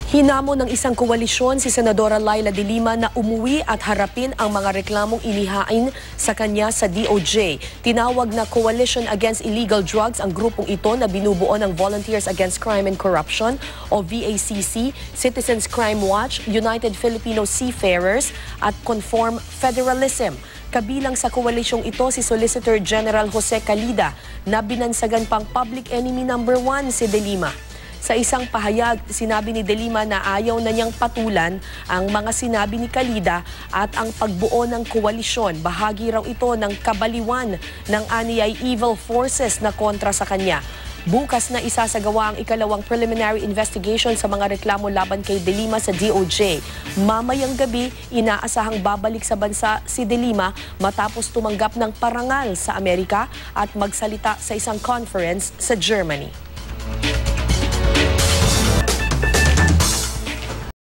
Hinamon ng isang koalisyon si Senadora Laila de Lima na umuwi at harapin ang mga reklamong inihain sa kanya sa DOJ. Tinawag na Coalition Against Illegal Drugs ang grupong ito na binubuo ng Volunteers Against Crime and Corruption o VACC, Citizens Crime Watch, United Filipino Seafarers at Conform Federalism. Kabilang sa koalisyong ito si Solicitor General Jose Calida na binansagan pang public enemy number 1 si de Lima. Sa isang pahayag, sinabi ni de Lima na ayaw na niyang patulan ang mga sinabi ni Calida at ang pagbuo ng koalisyon. Bahagi raw ito ng kabaliwan ng aniyay evil forces na kontra sa kanya. Bukas na isasagawa ang ikalawang preliminary investigation sa mga reklamo laban kay de Lima sa DOJ. Mamayang gabi, inaasahang babalik sa bansa si de Lima matapos tumanggap ng parangal sa Amerika at magsalita sa isang conference sa Germany.